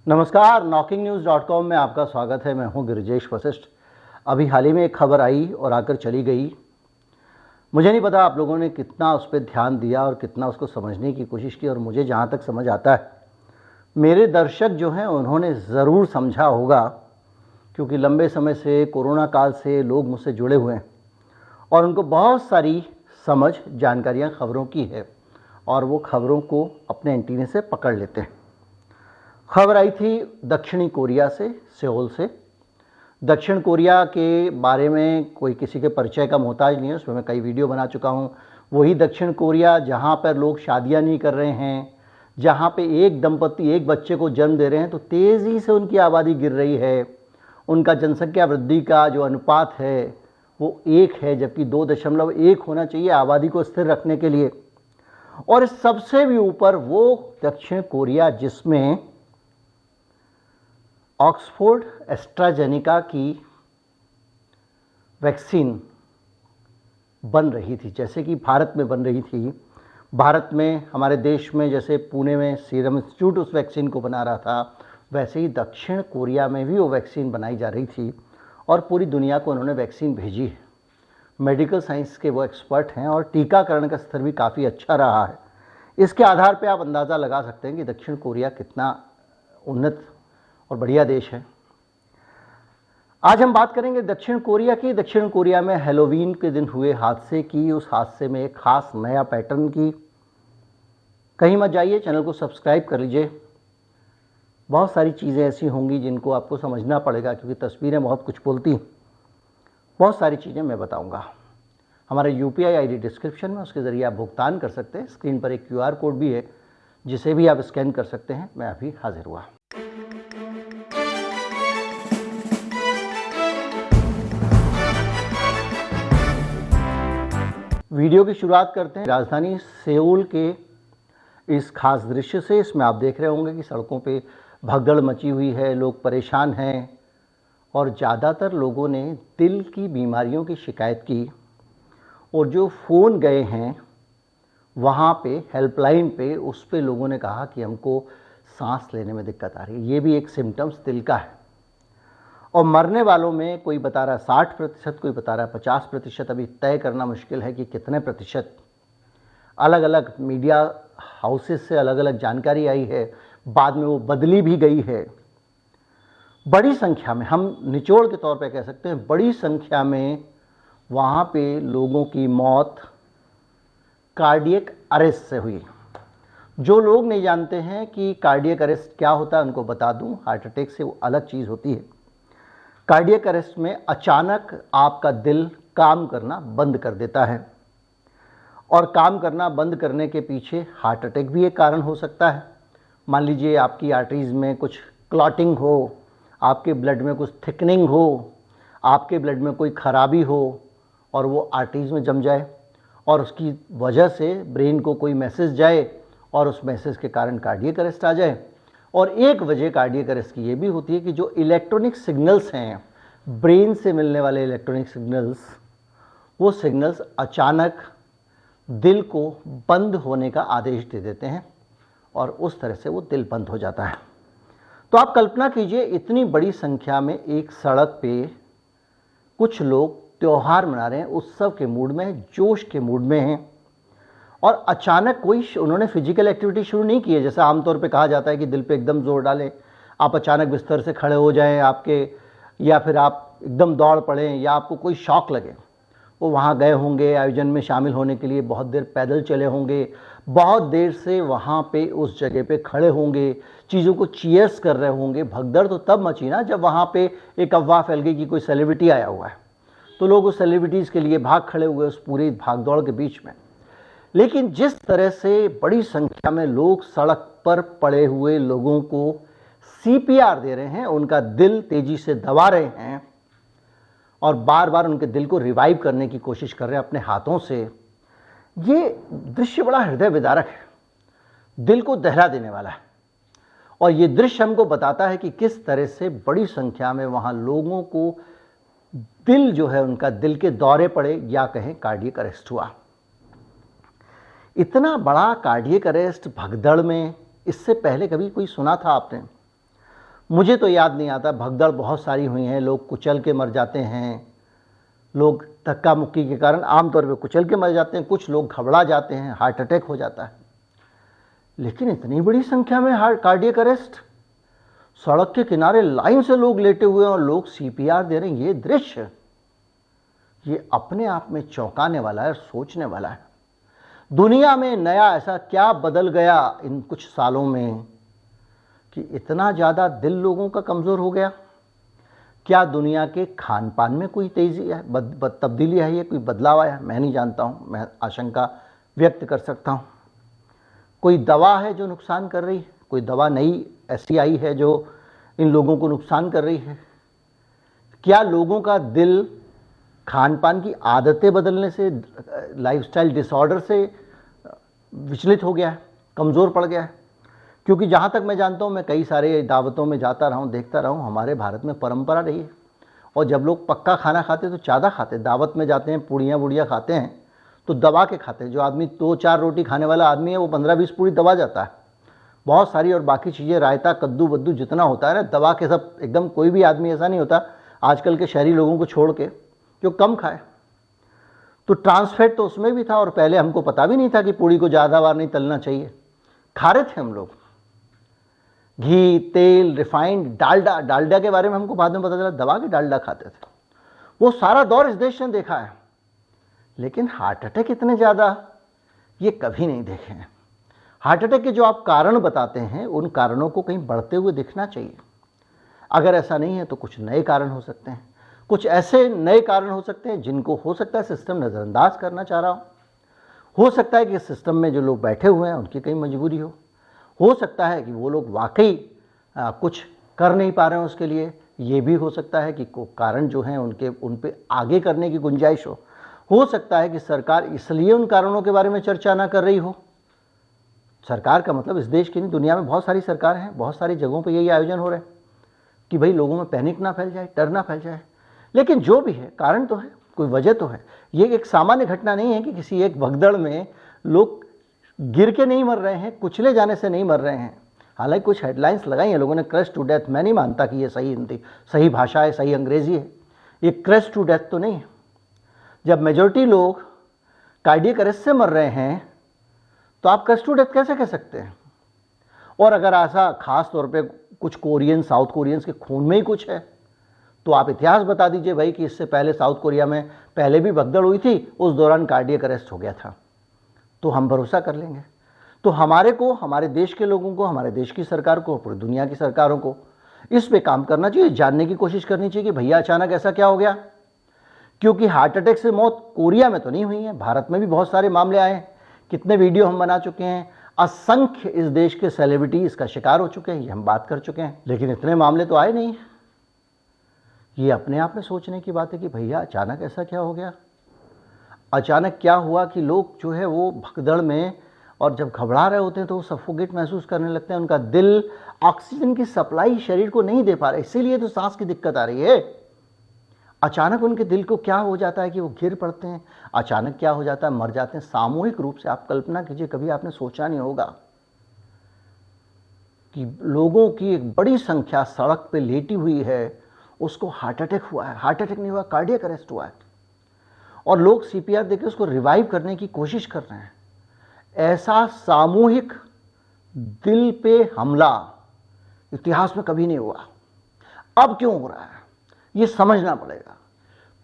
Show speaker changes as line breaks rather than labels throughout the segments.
नमस्कार, knocking-news.com में आपका स्वागत है। मैं हूं गिरिजेश वशिष्ठ। अभी हाल ही में एक खबर आई और आकर चली गई। मुझे नहीं पता आप लोगों ने कितना उस पर ध्यान दिया और कितना उसको समझने की कोशिश की, और मुझे जहां तक समझ आता है मेरे दर्शक जो हैं उन्होंने ज़रूर समझा होगा, क्योंकि लंबे समय से कोरोना काल से लोग मुझसे जुड़े हुए हैं और उनको बहुत सारी समझ जानकारियाँ खबरों की है और वो खबरों को अपने एंटीने से पकड़ लेते हैं। खबर आई थी दक्षिणी कोरिया से, सियोल से। दक्षिण कोरिया के बारे में कोई किसी के परिचय का मोहताज नहीं है, उसमें मैं कई वीडियो बना चुका हूँ। वही दक्षिण कोरिया जहाँ पर लोग शादियाँ नहीं कर रहे हैं, जहाँ पे एक दंपति एक बच्चे को जन्म दे रहे हैं तो तेज़ी से उनकी आबादी गिर रही है। उनका जनसंख्या वृद्धि का जो अनुपात है वो 1 है, जबकि 2.1 होना चाहिए आबादी को स्थिर रखने के लिए। और सबसे भी ऊपर वो दक्षिण कोरिया जिसमें ऑक्सफोर्ड एस्ट्राजेनिका की वैक्सीन बन रही थी, जैसे कि भारत में बन रही थी। भारत में, हमारे देश में जैसे पुणे में सीरम इंस्टीट्यूट उस वैक्सीन को बना रहा था, वैसे ही दक्षिण कोरिया में भी वो वैक्सीन बनाई जा रही थी और पूरी दुनिया को उन्होंने वैक्सीन भेजी है। मेडिकल साइंस के वो एक्सपर्ट हैं और टीकाकरण का स्तर भी काफ़ी अच्छा रहा है। इसके आधार पर आप अंदाज़ा लगा सकते हैं कि दक्षिण कोरिया कितना उन्नत और बढ़िया देश है। आज हम बात करेंगे दक्षिण कोरिया की। दक्षिण कोरिया में हैलोवीन के दिन हुए हादसे की, उस हादसे में एक खास नया पैटर्न की। कहीं मत जाइए, चैनल को सब्सक्राइब कर लीजिए। बहुत सारी चीज़ें ऐसी होंगी जिनको आपको समझना पड़ेगा, क्योंकि तस्वीरें बहुत कुछ बोलती हैं। बहुत सारी चीज़ें मैं बताऊंगा। हमारा UPI ID डिस्क्रिप्शन में, उसके ज़रिए आप भुगतान कर सकते हैं। स्क्रीन पर एक QR कोड भी है जिसे भी आप स्कैन कर सकते हैं। मैं अभी हाजिर हुआ। वीडियो की शुरुआत करते हैं राजधानी सेऊल के इस खास दृश्य से। इसमें आप देख रहे होंगे कि सड़कों पे भगदड़ मची हुई है, लोग परेशान हैं और ज़्यादातर लोगों ने दिल की बीमारियों की शिकायत की। और जो फ़ोन गए हैं वहाँ पे हेल्पलाइन पे, उस पे लोगों ने कहा कि हमको सांस लेने में दिक्कत आ रही है। ये भी एक सिम्टम्स दिल का है। और मरने वालों में कोई बता रहा है 60%, कोई बता रहा है 50%। अभी तय करना मुश्किल है कि कितने प्रतिशत। अलग अलग मीडिया हाउसेस से अलग अलग जानकारी आई है, बाद में वो बदली भी गई है। बड़ी संख्या में, हम निचोड़ के तौर पे कह सकते हैं, बड़ी संख्या में वहाँ पे लोगों की मौत कार्डियक अरेस्ट से हुई। जो लोग नहीं जानते हैं कि कार्डियक अरेस्ट क्या होता है, उनको बता दूं, हार्ट अटैक से वो अलग चीज़ होती है। कार्डियक अरेस्ट में अचानक आपका दिल काम करना बंद कर देता है, और काम करना बंद करने के पीछे हार्ट अटैक भी एक कारण हो सकता है। मान लीजिए आपकी आर्टरीज में कुछ क्लॉटिंग हो, आपके ब्लड में कुछ थिकनिंग हो, आपके ब्लड में कोई खराबी हो और वो आर्टरीज में जम जाए और उसकी वजह से ब्रेन को कोई मैसेज जाए और उस मैसेज के कारण कार्डियक अरेस्ट आ जाए। और एक वजह कार्डियक अरेस्ट की ये भी होती है कि जो इलेक्ट्रॉनिक सिग्नल्स हैं, ब्रेन से मिलने वाले इलेक्ट्रॉनिक सिग्नल्स, वो सिग्नल्स अचानक दिल को बंद होने का आदेश दे देते हैं और उस तरह से वो दिल बंद हो जाता है। तो आप कल्पना कीजिए, इतनी बड़ी संख्या में एक सड़क पे कुछ लोग त्यौहार मना रहे हैं, उत्सव के मूड में, जोश के मूड में हैं, और अचानक कोई उन्होंने फिजिकल एक्टिविटी शुरू नहीं की है। जैसा आमतौर पे कहा जाता है कि दिल पे एकदम जोर डालें, आप अचानक बिस्तर से खड़े हो जाएं आपके, या फिर आप एकदम दौड़ पड़ें, या आपको कोई शौक लगे। वो वहाँ गए होंगे आयोजन में शामिल होने के लिए, बहुत देर पैदल चले होंगे, बहुत देर से वहाँ पे उस जगह पे खड़े होंगे, चीज़ों को चीयर्स कर रहे होंगे। भगदड़ तो तब मची ना जब वहाँ पे एक अफवाह फैल गई कि कोई सेलिब्रिटी आया हुआ है, तो लोग उस सेलिब्रिटीज़ के लिए भाग खड़े हुए उस पूरी भागदौड़ के बीच में। लेकिन जिस तरह से बड़ी संख्या में लोग सड़क पर पड़े हुए लोगों को CPR दे रहे हैं, उनका दिल तेजी से दबा रहे हैं और बार बार उनके दिल को रिवाइव करने की कोशिश कर रहे हैं अपने हाथों से, ये दृश्य बड़ा हृदय विदारक है, दिल को दहला देने वाला है। और ये दृश्य हमको बताता है कि किस तरह से बड़ी संख्या में वहाँ लोगों को दिल जो है, उनका दिल के दौरे पड़े, या कहें कार्डियक अरेस्ट हुआ। इतना बड़ा कार्डियक अरेस्ट भगदड़ में इससे पहले कभी कोई सुना था आपने? मुझे तो याद नहीं आता, भगदड़ बहुत सारी हुई हैं, लोग कुचल के मर जाते हैं, लोग धक्का मुक्की के कारण आमतौर पे कुचल के मर जाते हैं, कुछ लोग घबरा जाते हैं, हार्ट अटैक हो जाता है। लेकिन इतनी बड़ी संख्या में कार्डियक अरेस्ट, सड़क के किनारे लाइन से लोग लेटे हुए हैं और लोग सीपीआर दे रहे हैं, ये दृश्य ये अपने आप में चौंकाने वाला है, सोचने वाला है। दुनिया में नया ऐसा क्या बदल गया इन कुछ सालों में कि इतना ज़्यादा दिल लोगों का कमज़ोर हो गया? क्या दुनिया के खान पान में कोई तेज़ी है, तब्दीली आई है, कोई बदलाव आया? मैं नहीं जानता हूँ, मैं आशंका व्यक्त कर सकता हूँ। कोई दवा है जो नुकसान कर रही है? कोई दवा नई ऐसी आई है जो इन लोगों को नुकसान कर रही है? क्या लोगों का दिल खान पान की आदतें बदलने से, लाइफस्टाइल डिसऑर्डर से विचलित हो गया है, कमज़ोर पड़ गया है? क्योंकि जहाँ तक मैं जानता हूँ, मैं कई सारे दावतों में जाता रहा हूँ, देखता रहा हूँ, हमारे भारत में परंपरा रही है। और जब लोग पक्का खाना खाते तो ज़्यादा खाते, दावत में जाते हैं, पूड़ियाँ बुड़ियाँ खाते हैं तो दबा के खाते हैं। जो आदमी 2-4 रोटी खाने वाला आदमी है वो 15-20 पूड़ी दबा जाता है, बहुत सारी, और बाकी चीज़ें रायता कद्दू वद्दू जितना होता है ना दबा के सब एकदम। कोई भी आदमी ऐसा नहीं होता आजकल के शहरी लोगों को छोड़ के जो कम खाए। तो ट्रांसफैट तो उसमें भी था, और पहले हमको पता भी नहीं था कि पूड़ी को ज़्यादा बार नहीं तलना चाहिए, खा रहे थे हम लोग। घी, तेल, रिफाइंड, डालडा के बारे में हमको बाद में पता चला, दबा के डालडा खाते थे। वो सारा दौर इस देश ने देखा है, लेकिन हार्ट अटैक इतने ज़्यादा ये कभी नहीं देखे हैं। हार्ट अटैक के जो आप कारण बताते हैं उन कारणों को कहीं बढ़ते हुए दिखना चाहिए। अगर ऐसा नहीं है तो कुछ नए कारण हो सकते हैं, कुछ ऐसे नए कारण हो सकते हैं जिनको हो सकता है सिस्टम नज़रअंदाज करना चाह रहा हो सकता है कि सिस्टम में जो लोग बैठे हुए हैं उनकी कहीं मजबूरी हो सकता है कि वो लोग वाकई कुछ कर नहीं पा रहे हैं उसके लिए, ये भी हो सकता है कि कारण जो हैं उन पे आगे करने की गुंजाइश हो सकता है कि सरकार इसलिए उन कारणों के बारे में चर्चा ना कर रही हो। सरकार का मतलब इस देश की नहीं, दुनिया में बहुत सारी सरकार हैं, बहुत सारी जगहों पे यही आयोजन हो रहे हैं कि भाई लोगों में पैनिक ना फैल जाए, डर ना फैल जाए। लेकिन जो भी है, कारण तो है, कोई वजह तो है। ये एक सामान्य घटना नहीं है कि किसी एक भगदड़ में लोग गिर के नहीं मर रहे हैं, कुचले जाने से नहीं मर रहे हैं। हालांकि कुछ हेडलाइंस लगाई हैं लोगों ने, क्रश टू डेथ। मैं नहीं मानता कि ये सही भाषा है, सही अंग्रेजी है। ये क्रश टू डेथ तो नहीं है। जब मेजॉरिटी लोग कार्डियक अरेस्ट से मर रहे हैं तो आप क्रश टू डेथ कैसे कह सकते हैं? और अगर ऐसा खास तौर पे कुछ कोरियन, साउथ कोरियंस के खून में ही कुछ है तो आप इतिहास बता दीजिए भाई कि इससे पहले साउथ कोरिया में पहले भी भगदड़ हुई थी, उस दौरान कार्डियक अरेस्ट हो गया था, तो हम भरोसा कर लेंगे। तो हमारे को, हमारे देश के लोगों को, हमारे देश की सरकार को, पूरी दुनिया की सरकारों को इस पे काम करना चाहिए, जानने की कोशिश करनी चाहिए कि भैया अचानक ऐसा क्या हो गया। क्योंकि हार्ट अटैक से मौत कोरिया में तो नहीं हुई है, भारत में भी बहुत सारे मामले आए हैं, कितने वीडियो हम बना चुके हैं, असंख्य इस देश के सेलिब्रिटी इसका शिकार हो चुके हैं, ये हम बात कर चुके हैं, लेकिन इतने मामले तो आए नहीं। ये अपने आप में सोचने की बात है कि भैया अचानक ऐसा क्या हो गया। अचानक क्या हुआ कि लोग जो है वो भगदड़ में, और जब घबरा रहे होते हैं तो वो सफोकेट महसूस करने लगते हैं, उनका दिल ऑक्सीजन की सप्लाई शरीर को नहीं दे पा रहा, इसीलिए तो सांस की दिक्कत आ रही है। अचानक उनके दिल को क्या हो जाता है कि वो गिर पड़ते हैं, अचानक क्या हो जाता है, मर जाते हैं सामूहिक रूप से। आप कल्पना कीजिए, कभी आपने सोचा नहीं होगा कि लोगों की एक बड़ी संख्या सड़क पे लेटी हुई है, उसको हार्ट अटैक हुआ है। हार्ट अटैक नहीं हुआ, कार्डियक अरेस्ट हुआ है, और लोग सीपीआर देके उसको रिवाइव करने की कोशिश कर रहे हैं। ऐसा सामूहिक दिल पे हमला इतिहास में कभी नहीं हुआ। अब क्यों हो रहा है ये समझना पड़ेगा,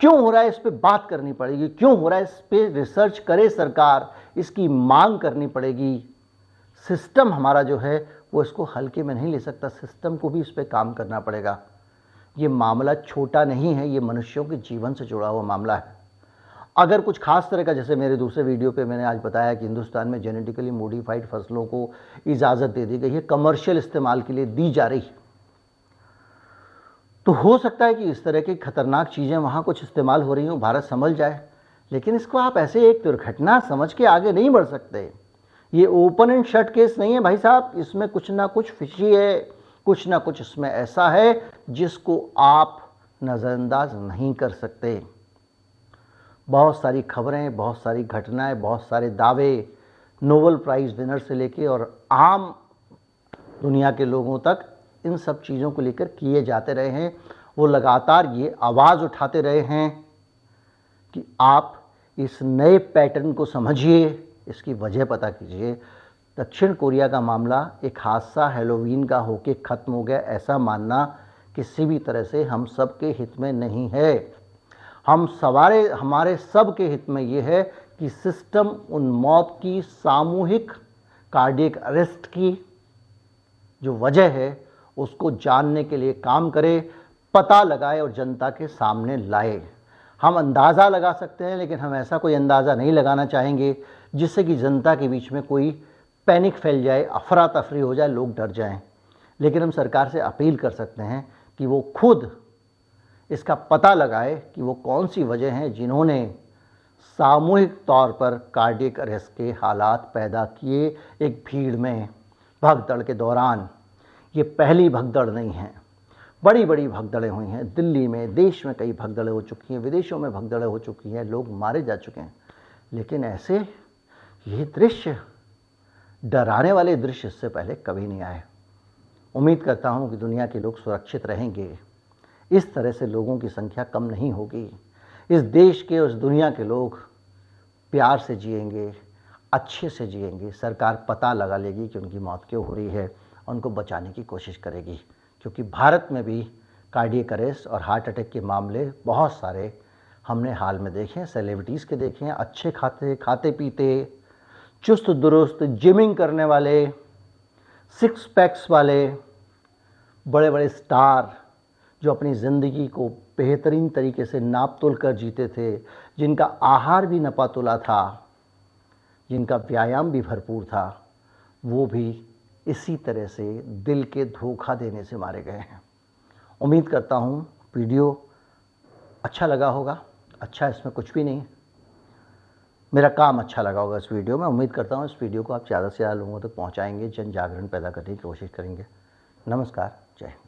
क्यों हो रहा है इस पे बात करनी पड़ेगी, क्यों हो रहा है इस पे रिसर्च करे सरकार, इसकी मांग करनी पड़ेगी। सिस्टम हमारा जो है वो इसको हल्के में नहीं ले सकता, सिस्टम को भी इस पे काम करना पड़ेगा। ये मामला छोटा नहीं है, ये मनुष्यों के जीवन से जुड़ा हुआ मामला है। अगर कुछ खास तरह का, जैसे मेरे दूसरे वीडियो पे मैंने आज बताया कि हिंदुस्तान में जेनेटिकली मॉडिफाइड फसलों को इजाज़त दे दी गई है, कमर्शियल इस्तेमाल के लिए दी जा रही है, तो हो सकता है कि इस तरह की खतरनाक चीज़ें वहाँ कुछ इस्तेमाल हो रही हों, भारत समझ जाए। लेकिन इसको आप ऐसे एक दुर्घटना समझ के आगे नहीं बढ़ सकते। ये ओपन एंड शट केस नहीं है भाई साहब, इसमें कुछ ना कुछ फिशी है, कुछ ना कुछ इसमें ऐसा है जिसको आप नज़रअंदाज नहीं कर सकते। बहुत सारी खबरें, बहुत सारी घटनाएं, बहुत सारे दावे, नोबेल प्राइज़ विनर से लेके और आम दुनिया के लोगों तक इन सब चीज़ों को लेकर किए जाते रहे हैं। वो लगातार ये आवाज़ उठाते रहे हैं कि आप इस नए पैटर्न को समझिए, इसकी वजह पता कीजिए। दक्षिण कोरिया का मामला एक हादसा हैलोवीन का होके ख़त्म हो गया, ऐसा मानना किसी भी तरह से हम सब के हित में नहीं है। हमारे सब के हित में ये है कि सिस्टम उन मौत की सामूहिक कार्डियक अरेस्ट की जो वजह है उसको जानने के लिए काम करे, पता लगाए और जनता के सामने लाए। हम अंदाज़ा लगा सकते हैं, लेकिन हम ऐसा कोई अंदाज़ा नहीं लगाना चाहेंगे जिससे कि जनता के बीच में कोई पैनिक फैल जाए, अफरा तफरी हो जाए, लोग डर जाएं। लेकिन हम सरकार से अपील कर सकते हैं कि वो खुद इसका पता लगाए कि वो कौन सी वजह हैं जिन्होंने सामूहिक तौर पर कार्डियक अरेस्ट के हालात पैदा किए एक भीड़ में, भगदड़ के दौरान। ये पहली भगदड़ नहीं है, बड़ी बड़ी भगदड़ें हुई हैं। दिल्ली में, देश में कई भगदड़ें हो चुकी हैं, विदेशों में भगदड़ें हो चुकी हैं, लोग मारे जा चुके हैं। लेकिन ऐसे ये दृश्य, डराने वाले दृश्य इससे पहले कभी नहीं आए। उम्मीद करता हूँ कि दुनिया के लोग सुरक्षित रहेंगे, इस तरह से लोगों की संख्या कम नहीं होगी। इस देश के, उस दुनिया के लोग प्यार से जिएंगे, अच्छे से जिएंगे। सरकार पता लगा लेगी कि उनकी मौत क्यों हो रही है, उनको बचाने की कोशिश करेगी। क्योंकि भारत में भी कार्डियक अरेस्ट और हार्ट अटैक के मामले बहुत सारे हमने हाल में देखे हैं, सेलिब्रिटीज़ के देखे हैं। अच्छे खाते पीते, चुस्त दुरुस्त, जिमिंग करने वाले, सिक्स पैक्स वाले बड़े बड़े स्टार जो अपनी ज़िंदगी को बेहतरीन तरीके से नाप तोल कर जीते थे, जिनका आहार भी नपा तुला था, जिनका व्यायाम भी भरपूर था, वो भी इसी तरह से दिल के धोखा देने से मारे गए हैं। उम्मीद करता हूँ वीडियो अच्छा लगा होगा। अच्छा, इसमें कुछ भी नहीं, मेरा काम अच्छा लगा होगा इस वीडियो में। उम्मीद करता हूँ इस वीडियो को आप ज़्यादा से ज़्यादा लोगों तक पहुँचाएंगे, जन जागरण पैदा करने की कोशिश करेंगे। नमस्कार, जय हिंद।